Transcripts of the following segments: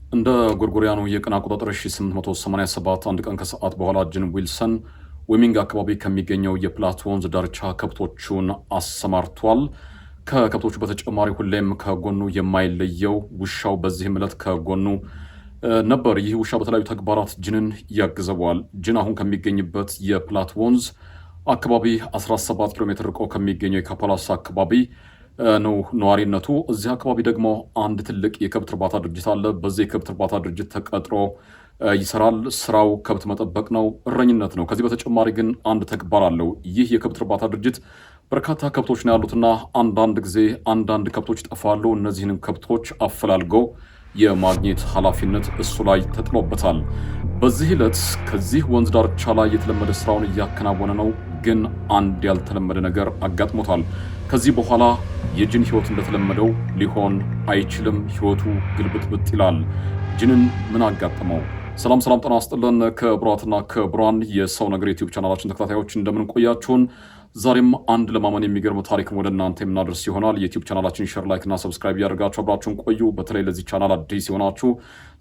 እንደ ጎርጎሪያኑ የቀን አቆጣጠር 1887 አንድ ቀን ከሰዓት በኋላ ጂን ዊልሰን ዌሚንግ አካባቢ ከሚገኘው የፕላት ወንዝ ዳርቻ ከብቶቹን አሰማርቷል። ከከብቶቹ በተጨማሪ ሁሌም ከጎኑ የማይለየው ውሻው በዚህም ዕለት ከጎኑ ነበር። ይህ ውሻ በተለያዩ ተግባራት ጂንን ያግዘዋል። ጂን አሁን ከሚገኝበት የፕላት ወንዝ አካባቢ 17 ኪሎ ሜትር ርቆ ከሚገኘው የካፓላስ አካባቢ ነው ነዋሪነቱ። እዚህ አካባቢ ደግሞ አንድ ትልቅ የከብት እርባታ ድርጅት አለ። በዚህ የከብት እርባታ ድርጅት ተቀጥሮ ይሰራል። ስራው ከብት መጠበቅ ነው፣ እረኝነት ነው። ከዚህ በተጨማሪ ግን አንድ ተግባር አለው። ይህ የከብት እርባታ ድርጅት በርካታ ከብቶች ነው ያሉትና አንዳንድ ጊዜ አንዳንድ ከብቶች ይጠፋሉ። እነዚህንም ከብቶች አፈላልጎ የማግኘት ኃላፊነት እሱ ላይ ተጥሎበታል። በዚህ ዕለት ከዚህ ወንዝ ዳርቻ ላይ የተለመደ ስራውን እያከናወነ ነው። ግን አንድ ያልተለመደ ነገር አጋጥሞታል። ከዚህ በኋላ የጂን ህይወት እንደተለመደው ሊሆን አይችልም። ህይወቱ ግልብጥብጥ ይላል። ጂንን ምን አጋጠመው? ሰላም ጤና ይስጥልን ክቡራትና ክቡራን የሰው ነገር ዩቲዩብ ቻናላችን ተከታታዮች እንደምን ቆያችሁን? ዛሬም አንድ ለማመን የሚገርም ታሪክን ወደ እናንተ የምናደርስ ይሆናል። የዩቲዩብ ቻናላችን ሼር፣ ላይክ እና ሰብስክራይብ እያደረጋችሁ አብራችሁን ቆዩ። በተለይ ለዚህ ቻናል አዲስ የሆናችሁ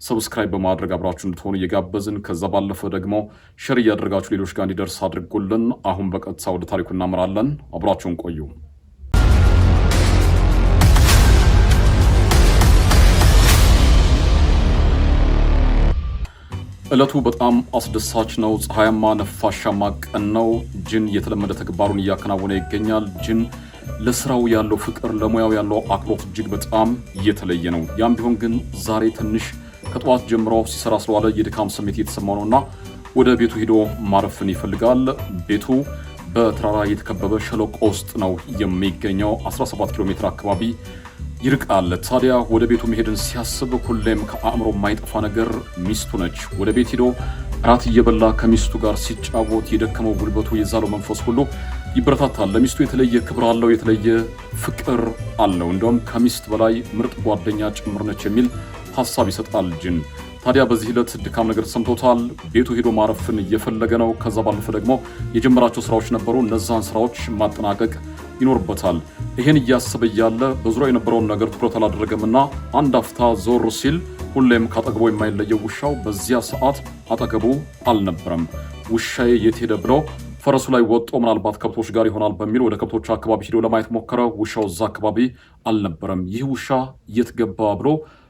ሰብስክራይብ በማድረግ አብራችሁ እንድትሆኑ እየጋበዝን ከዛ ባለፈ ደግሞ ሼር እያደረጋችሁ ሌሎች ጋር እንዲደርስ አድርጉልን። አሁን በቀጥታ ወደ ታሪኩ እናመራለን። አብራችሁን ቆዩ። ዕለቱ በጣም አስደሳች ነው። ፀሐያማ ነፋሻማ ቀን ነው። ጂን የተለመደ ተግባሩን እያከናወነ ይገኛል። ጂን ለስራው ያለው ፍቅር፣ ለሙያው ያለው አክብሮት እጅግ በጣም እየተለየ ነው። ያም ቢሆን ግን ዛሬ ትንሽ ከጠዋት ጀምሮ ሲሰራ ስለዋለ የድካም ስሜት እየተሰማው ነውና ወደ ቤቱ ሄዶ ማረፍን ይፈልጋል። ቤቱ በተራራ የተከበበ ሸለቆ ውስጥ ነው የሚገኘው። 17 ኪሎ ሜትር አካባቢ ይርቃል። ታዲያ ወደ ቤቱ መሄድን ሲያስብ ሁሌም ከአእምሮ የማይጠፋ ነገር ሚስቱ ነች። ወደ ቤት ሄዶ እራት እየበላ ከሚስቱ ጋር ሲጫወት የደከመው ጉልበቱ የዛለው መንፈስ ሁሉ ይበረታታል። ለሚስቱ የተለየ ክብር አለው፣ የተለየ ፍቅር አለው። እንደውም ከሚስት በላይ ምርጥ ጓደኛ ጭምር ነች የሚል ሀሳብ ይሰጣል ጂን። ታዲያ በዚህ ዕለት ድካም ነገር ተሰምቶታል። ቤቱ ሄዶ ማረፍን እየፈለገ ነው። ከዛ ባለፈ ደግሞ የጀመራቸው ስራዎች ነበሩ። እነዛን ስራዎች ማጠናቀቅ ይኖርበታል። ይሄን እያሰበ እያለ በዙሪያው የነበረውን ነገር ትኩረት አላደረገምና አንድ አፍታ ዞር ሲል ሁሌም ካጠገቡ የማይለየው ውሻው በዚያ ሰዓት አጠገቡ አልነበረም። ውሻዬ የት ሄደ ብሎ ፈረሱ ላይ ወጦ ምናልባት ከብቶች ጋር ይሆናል በሚል ወደ ከብቶች አካባቢ ሄዶ ለማየት ሞከረ። ውሻው እዛ አካባቢ አልነበረም። ይህ ውሻ የት ገባ ብሎ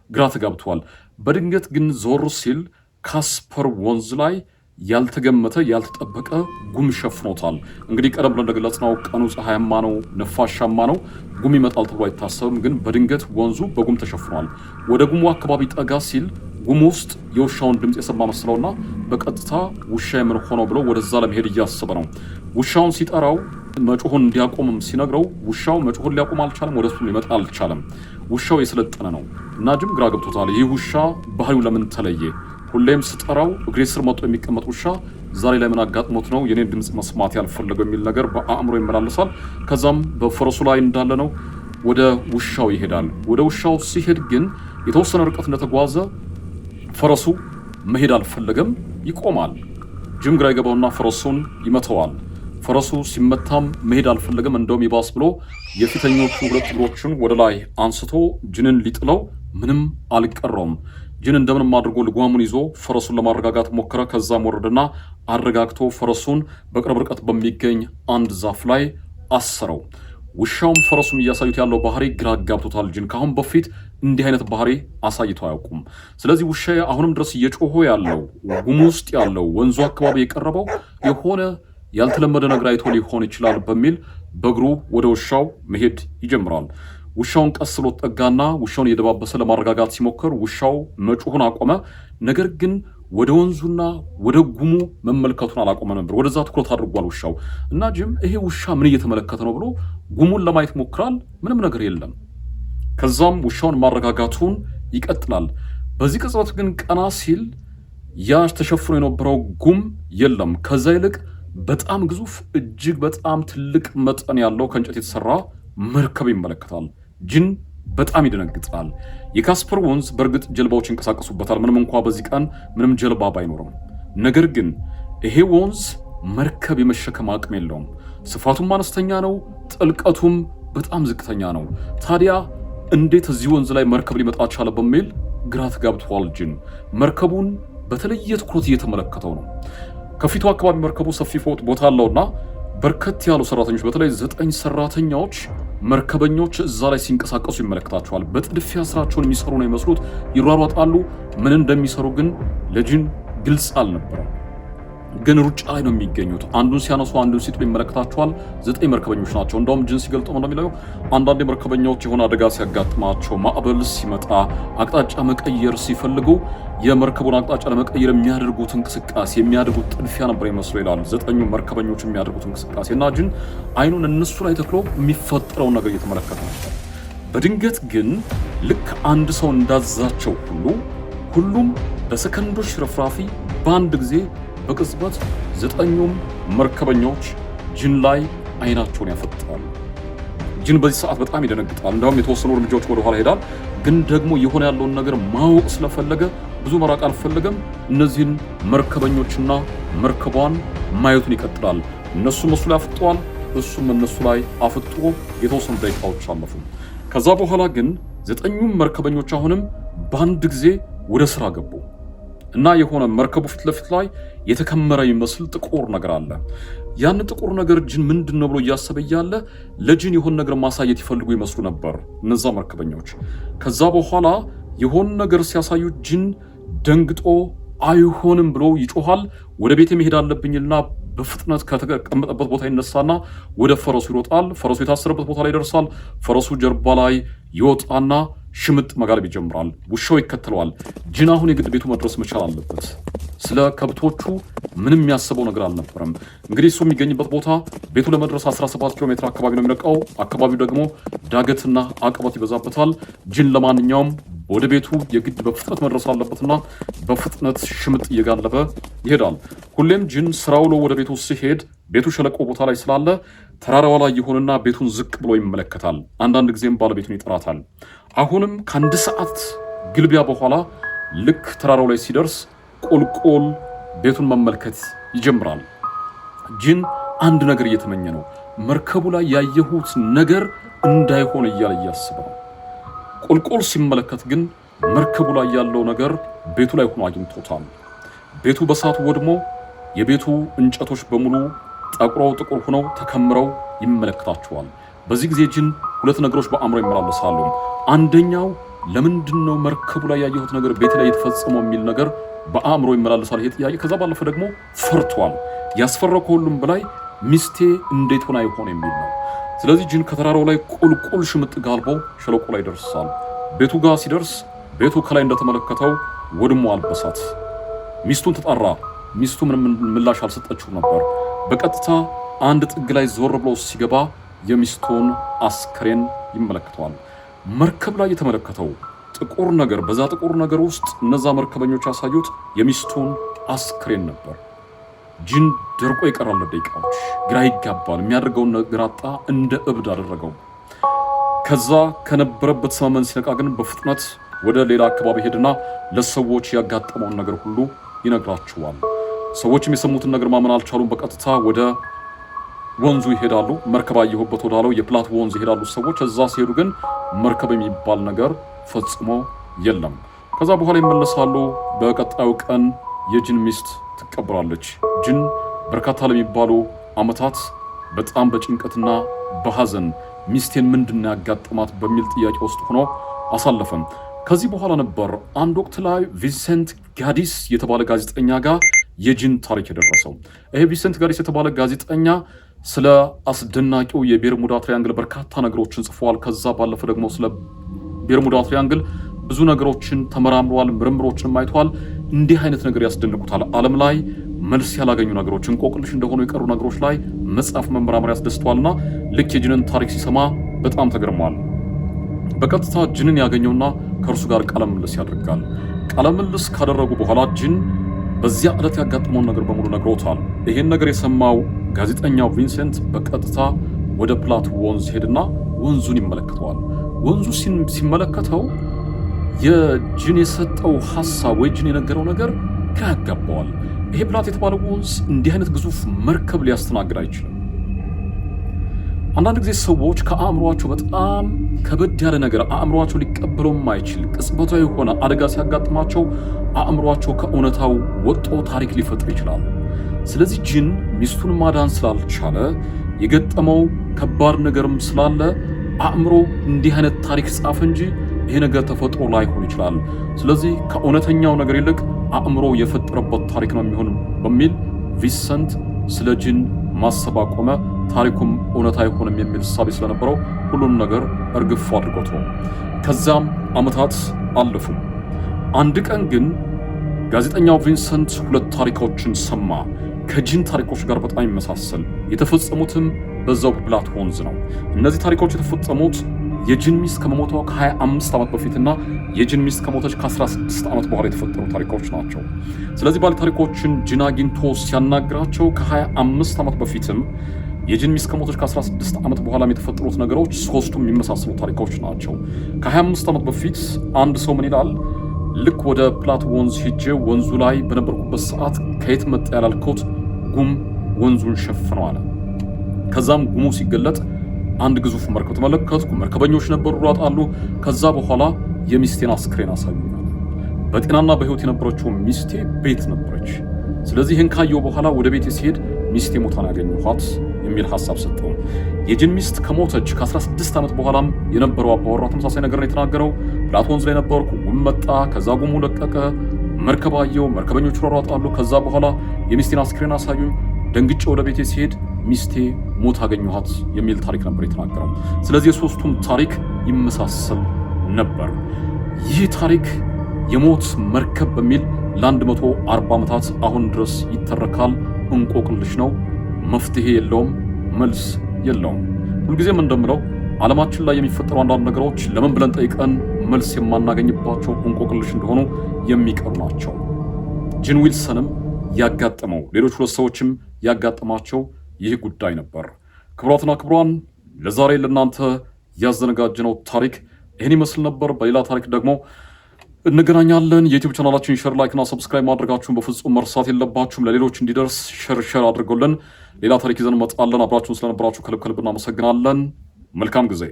ግራ ተጋብቷል። በድንገት ግን ዞር ሲል ካስፐር ወንዝ ላይ ያልተገመተ ያልተጠበቀ ጉም ሸፍኖታል። እንግዲህ ቀደም ብለን እንደገለጽነው ቀኑ ፀሐያማ ነው፣ ነፋሻማ ነው። ጉም ይመጣል ተብሎ አይታሰብም። ግን በድንገት ወንዙ በጉም ተሸፍኗል። ወደ ጉሙ አካባቢ ጠጋ ሲል ጉም ውስጥ የውሻውን ድምፅ የሰማ መስለውና በቀጥታ ውሻ የምን ሆኖ ብሎ ወደዛ ለመሄድ እያሰበ ነው። ውሻውን ሲጠራው መጮሁን እንዲያቆምም ሲነግረው ውሻው መጮሁን ሊያቆም አልቻለም። ወደሱ ሊመጣ አልቻለም። ውሻው የሰለጠነ ነው እና ጂን ግራ ገብቶታል። ይህ ውሻ ባህሪው ለምን ተለየ? ሁሌም ስጠራው እግሬ ስር መጥቶ የሚቀመጥ ውሻ ዛሬ ላይ ምን አጋጥሞት ነው የኔን ድምፅ መስማት ያልፈለገው የሚል ነገር በአእምሮ ይመላለሳል። ከዛም በፈረሱ ላይ እንዳለ ነው ወደ ውሻው ይሄዳል። ወደ ውሻው ሲሄድ ግን የተወሰነ ርቀት እንደተጓዘ ፈረሱ መሄድ አልፈለገም፣ ይቆማል። ጂን ግራ ይገባውና ፈረሱን ይመተዋል። ፈረሱ ሲመታም መሄድ አልፈለገም። እንደውም ይባስ ብሎ የፊተኞቹ ሁለት እግሮቹን ወደ ላይ አንስቶ ጂንን ሊጥለው ምንም አልቀረውም። ጂን እንደምንም አድርጎ ልጓሙን ይዞ ፈረሱን ለማረጋጋት ሞከረ። ከዛም ወረደና አረጋግቶ ፈረሱን በቅርብ ርቀት በሚገኝ አንድ ዛፍ ላይ አሰረው። ውሻውም ፈረሱም እያሳዩት ያለው ባህሪ ግራ ጋብቶታል። ጂን ካሁን በፊት እንዲህ አይነት ባህሪ አሳይቶ አያውቁም። ስለዚህ ውሻዬ አሁንም ድረስ እየጮሆ ያለው ጉም ውስጥ ያለው ወንዙ አካባቢ የቀረበው የሆነ ያልተለመደ ነገር አይቶ ሊሆን ይችላል በሚል በእግሩ ወደ ውሻው መሄድ ይጀምራል። ውሻውን ቀስ ብሎ ጠጋና ውሻውን እየደባበሰ ለማረጋጋት ሲሞክር ውሻው መጮሁን አቆመ። ነገር ግን ወደ ወንዙና ወደ ጉሙ መመልከቱን አላቆመ ነበር። ወደዛ ትኩረት አድርጓል ውሻው እና ጂን ይሄ ውሻ ምን እየተመለከተ ነው ብሎ ጉሙን ለማየት ሞክራል። ምንም ነገር የለም። ከዛም ውሻውን ማረጋጋቱን ይቀጥላል። በዚህ ቅጽበት ግን ቀና ሲል ያ ተሸፍኖ የነበረው ጉም የለም። ከዛ ይልቅ በጣም ግዙፍ እጅግ በጣም ትልቅ መጠን ያለው ከእንጨት የተሰራ መርከብ ይመለከታል። ጂን በጣም ይደነግጣል። የካስፐር ወንዝ በእርግጥ ጀልባዎች ይንቀሳቀሱበታል፣ ምንም እንኳ በዚህ ቀን ምንም ጀልባ ባይኖርም። ነገር ግን ይሄ ወንዝ መርከብ የመሸከም አቅም የለውም። ስፋቱም አነስተኛ ነው፣ ጥልቀቱም በጣም ዝቅተኛ ነው። ታዲያ እንዴት እዚህ ወንዝ ላይ መርከብ ሊመጣ ቻለ በሚል ግራ ተጋብቷል። ጅን መርከቡን በተለየ ትኩረት እየተመለከተው ነው። ከፊቱ አካባቢ መርከቡ ሰፊ ቦታ አለውና በርከት ያሉ ሰራተኞች በተለይ 9 ሰራተኞች መርከበኞች እዛ ላይ ሲንቀሳቀሱ ይመለከታቸዋል። በጥድፊያ ስራቸውን የሚሰሩ ነው የሚመስሉት፣ ይሯሯጣሉ። ምን እንደሚሰሩ ግን ለጅን ግልጽ አልነበረም። ግን ሩጫ ላይ ነው የሚገኙት። አንዱን ሲያነሱ አንዱን ሲጥሉ ይመለከታቸዋል። 9 መርከበኞች ናቸው። እንደውም ጅን ሲገልጠው እንደሚለው አንዳንድ መርከበኞች የሆነ አደጋ ሲያጋጥማቸው፣ ማዕበል ሲመጣ አቅጣጫ መቀየር ሲፈልጉ የመርከቡን አቅጣጫ ለመቀየር የሚያደርጉት እንቅስቃሴ የሚያደርጉት ጥድፊያ ነበር ይመስሉ ይላል። 9 መርከበኞች የሚያደርጉት እንቅስቃሴ እና ጅን አይኑን እነሱ ላይ ተክሎ የሚፈጠረውን ነገር እየተመለከተ ነበር። በድንገት ግን ልክ አንድ ሰው እንዳዛቸው ሁሉም በሰከንዶች ረፍራፊ በአንድ ጊዜ በቅጽበት 9ኙም መርከበኞች ጅን ላይ አይናቸውን ያፈጣሉ። ጅን በዚህ ሰዓት በጣም ይደነግጣል። እንደውም የተወሰኑ እርምጃዎች ወደ ኋላ ሄዳል። ግን ደግሞ የሆነ ያለውን ነገር ማወቅ ስለፈለገ ብዙ መራቅ አልፈለገም። እነዚህን መርከበኞችና መርከቧን ማየቱን ይቀጥላል። እነሱም እሱ ላይ አፍጠዋል፣ እሱም እነሱ ላይ አፍጦ የተወሰኑ ደቂቃዎች አለፉ። ከዛ በኋላ ግን 9ኙም መርከበኞች አሁንም በአንድ ጊዜ ወደ ስራ ገቡ እና የሆነ መርከቡ ፊት ለፊት ላይ የተከመረ ይመስል ጥቁር ነገር አለ። ያን ጥቁር ነገር ጅን ምንድነው ብሎ እያሰበ እያለ ለጅን የሆነ ነገር ማሳየት ይፈልጉ ይመስሉ ነበር እነዛ መርከበኞች። ከዛ በኋላ የሆነ ነገር ሲያሳዩት ጅን ደንግጦ አይሆንም ብሎ ይጮሃል። ወደ ቤት መሄድ አለብኝና በፍጥነት ከተቀመጠበት ቦታ ይነሳና ወደ ፈረሱ ይሮጣል። ፈረሱ የታሰረበት ቦታ ላይ ይደርሳል። ፈረሱ ጀርባ ላይ ይወጣና ሽምጥ መጋለብ ይጀምራል። ውሻው ይከተለዋል። ጅን አሁን የግድ ቤቱ መድረስ መቻል አለበት። ስለ ከብቶቹ ምንም የሚያስበው ነገር አልነበረም። እንግዲህ እሱ የሚገኝበት ቦታ ቤቱ ለመድረስ 17 ኪሎ ሜትር አካባቢ ነው የሚለቀው። አካባቢው ደግሞ ዳገትና አቀበት ይበዛበታል። ጅን ለማንኛውም ወደ ቤቱ የግድ በፍጥነት መድረስ አለበትና በፍጥነት ሽምጥ እየጋለበ ይሄዳል። ሁሌም ጅን ስራው ነው ወደ ቤቱ ሲሄድ ቤቱ ሸለቆ ቦታ ላይ ስላለ ተራራዋ ላይ ይሆንና ቤቱን ዝቅ ብሎ ይመለከታል። አንዳንድ ጊዜም ባለቤቱን ይጠራታል። አሁንም ከ1 ሰዓት ግልቢያ በኋላ ልክ ተራራው ላይ ሲደርስ ቁልቁል ቤቱን መመልከት ይጀምራል። ጅን አንድ ነገር እየተመኘ ነው። መርከቡ ላይ ያየሁት ነገር እንዳይሆን እያለ እያስበ ነው። ቁልቁል ሲመለከት ግን መርከቡ ላይ ያለው ነገር ቤቱ ላይ ሆኖ አግኝቶታል። ቤቱ በሳቱ ወድሞ የቤቱ እንጨቶች በሙሉ ጠቁረው ጥቁር ሆነው ተከምረው ይመለከታቸዋል። በዚህ ጊዜ ጅን 2 ነገሮች በአእምሮ ይመላለሳሉ። አንደኛው ለምንድነው መርከቡ ላይ ያየሁት ነገር ቤት ላይ የተፈጸመው የሚል ነገር በአእምሮ ይመላለሳል። ይሄ ጥያቄ ከዛ ባለፈ ደግሞ ፈርቷል። ያስፈራው ከሁሉም በላይ ሚስቴ እንዴት ሆና ይሆን የሚል ነው። ስለዚህ ጅን ከተራራው ላይ ቁልቁል ሽምጥ ጋልቦ ሸለቆ ላይ ደርሳል። ቤቱ ጋር ሲደርስ ቤቱ ከላይ እንደተመለከተው ወድሟል በሳት። ሚስቱን ተጣራ። ሚስቱ ምንም ምላሽ አልሰጠችው ነበር። በቀጥታ አንድ ጥግ ላይ ዞር ብሎ ሲገባ የሚስቱን አስከሬን ይመለከተዋል። መርከብ ላይ የተመለከተው ጥቁር ነገር፣ በዛ ጥቁር ነገር ውስጥ እነዛ መርከበኞች ያሳዩት የሚስቱን አስከሬን ነበር። ጅን ደርቆ ይቀራል ለደቂቃዎች። ግራ ይጋባል። የሚያደርገውን ነገር አጣ። እንደ እብድ አደረገው። ከዛ ከነበረበት ሰመመን ሲነቃ ግን በፍጥነት ወደ ሌላ አካባቢ ሄድና ለሰዎች ያጋጠመውን ነገር ሁሉ ይነግራቸዋል። ሰዎችም የሰሙትን ነገር ማመን አልቻሉም። በቀጥታ ወደ ወንዙ ይሄዳሉ። መርከብ አየሁበት ወዳለው የፕላት ወንዝ ይሄዳሉ ሰዎች። እዛ ሲሄዱ ግን መርከብ የሚባል ነገር ፈጽሞ የለም። ከዛ በኋላ ይመለሳሉ። በቀጣዩ ቀን የጅን ሚስት ትቀበራለች። ጅን በርካታ ለሚባሉ ዓመታት በጣም በጭንቀትና በሐዘን ሚስቴን ምንድነው ያጋጠማት በሚል ጥያቄ ውስጥ ሆኖ አሳለፈም። ከዚህ በኋላ ነበር አንድ ወቅት ላይ ቪንሰንት ጋዲስ የተባለ ጋዜጠኛ ጋር የጅን ታሪክ የደረሰው። ይሄ ቪንሰንት ጋዲስ የተባለ ጋዜጠኛ ስለ አስደናቂው የቤርሙዳ ትሪያንግል በርካታ ነገሮችን ጽፏል። ከዛ ባለፈ ደግሞ ስለ ቤርሙዳ ትሪያንግል ብዙ ነገሮችን ተመራምሯል፣ ምርምሮችን አይቷል። እንዲህ አይነት ነገር ያስደንቁታል። ዓለም ላይ መልስ ያላገኙ ነገሮች፣ እንቆቅልሽ እንደሆኑ የቀሩ ነገሮች ላይ መጻፍ መመራመር ያስደስተዋልና ልክ የጅንን ታሪክ ሲሰማ በጣም ተገርሟል። በቀጥታ ጅንን ያገኘውና ከእርሱ ጋር ቃለ ምልልስ ያደርጋል። ቃለ ምልልስ ካደረጉ በኋላ ጅን በዚያ ዕለት ያጋጠመውን ነገር በሙሉ ነግሮታል። ይሄን ነገር የሰማው ጋዜጠኛው ቪንሰንት በቀጥታ ወደ ፕላት ወንዝ ሄድና ወንዙን ይመለከተዋል። ወንዙ ሲመለከተው የጅን የሰጠው ሐሳብ ወይ ጅን የነገረው ነገር ግራ ያጋባዋል። ይሄ ፕላት የተባለው ወንዝ እንዲህ አይነት ግዙፍ መርከብ ሊያስተናግድ አይችልም። አንዳንድ ጊዜ ሰዎች ከአእምሯቸው በጣም ከበድ ያለ ነገር አእምሯቸው ሊቀበለው የማይችል ቅጽበታዊ የሆነ አደጋ ሲያጋጥማቸው አእምሯቸው ከእውነታው ወጥቶ ታሪክ ሊፈጥር ይችላል። ስለዚህ ጂን ሚስቱን ማዳን ስላልቻለ የገጠመው ከባድ ነገርም ስላለ አእምሮ እንዲህ አይነት ታሪክ ጻፈ እንጂ ይሄ ነገር ተፈጥሮ ላይሆን ይችላል። ስለዚህ ከእውነተኛው ነገር ይልቅ አእምሮ የፈጠረበት ታሪክ ነው የሚሆን በሚል ቪንሰንት ስለ ጂን ማሰብ አቆመ። ታሪኩም እውነት አይሆንም የሚል እሳቤ ስለነበረው ሁሉም ነገር እርግፍ አድርጎት ነው። ከዛም ዓመታት አለፉ። አንድ ቀን ግን ጋዜጠኛው ቪንሰንት ሁለት ታሪኮችን ሰማ። ከጂን ታሪኮች ጋር በጣም ይመሳሰል፣ የተፈጸሙትም በዛው በፕላት ወንዝ ነው። እነዚህ ታሪኮች የተፈጸሙት የጂን ሚስት ከመሞቷ ከ25 ዓመት በፊትና የጂን ሚስት ከሞተች ከ16 ዓመት በኋላ የተፈጠሩ ታሪኮች ናቸው። ስለዚህ ባለ ታሪኮችን ጂን አግኝቶ ሲያናግራቸው ከ25 ዓመት በፊትም የጂን ሚስት ከሞተች ከ16 ዓመት በኋላም የተፈጠሩት ነገሮች ሶስቱም የሚመሳሰሉ ታሪኮች ናቸው። ከ25 ዓመት በፊት አንድ ሰው ምን ይላል? ልክ ወደ ፕላት ወንዝ ሄጄ ወንዙ ላይ በነበርኩበት ሰዓት ከየት መጣ ያላልኩት ጉም ወንዙን ሸፍነው አለ። ከዛም ጉሙ ሲገለጥ አንድ ግዙፍ መርከብ ተመለከትኩ። መርከበኞች ነበሩ፣ ሯጣሉ። ከዛ በኋላ የሚስቴን አስክሬን አሳዩኛል። በጤናና በህይወት የነበረችው ሚስቴ ቤት ነበረች። ስለዚህ ይህን ካየው በኋላ ወደ ቤቴ ሲሄድ ሚስቴ ሞታን ያገኘኋት የሚል ሐሳብ ሰጠው። የጂን ሚስት ከሞተች ከ16 ዓመት በኋላም የነበረው አባወራ ተመሳሳይ ነገር ነው የተናገረው። ፕላት ወንዝ ላይ ነበርኩ፣ ጉም መጣ፣ ከዛ ጉሙ ለቀቀ፣ መርከብ አየው፣ መርከበኞች ሯሯጣሉ። ከዛ በኋላ የሚስቴን አስክሬን አሳዩኝ። ደንግጬ ወደ ቤቴ ሲሄድ ሚስቴ ሞት አገኘኋት የሚል ታሪክ ነበር የተናገረው። ስለዚህ የሶስቱም ታሪክ ይመሳሰል ነበር። ይህ ታሪክ የሞት መርከብ በሚል ለ140 ዓመታት አሁን ድረስ ይተረካል። እንቆቅልሽ ነው፣ መፍትሄ የለውም፣ መልስ የለውም። ሁልጊዜም እንደምለው ዓለማችን ላይ የሚፈጠሩ አንዳንድ ነገሮች ለምን ብለን ጠይቀን መልስ የማናገኝባቸው እንቆቅልሽ እንደሆኑ የሚቀሩ ናቸው። ጂን ዊልሰንም ያጋጠመው ሌሎች ሁለት ሰዎችም ያጋጠማቸው ይህ ጉዳይ ነበር። ክቡራትና ክቡራን ለዛሬ ለእናንተ ያዘነጋጀነው ታሪክ ይህን ይመስል ነበር። በሌላ ታሪክ ደግሞ እንገናኛለን። የዩቲዩብ ቻናላችን ሼር፣ ላይክ እና ሰብስክራይብ ማድረጋችሁን በፍጹም መርሳት የለባችሁም። ለሌሎች እንዲደርስ ሼር አድርገውልን። ሌላ ታሪክ ይዘን እንመጣለን። አብራችሁን ስለነበራችሁ ከልብ እናመሰግናለን። መልካም ጊዜ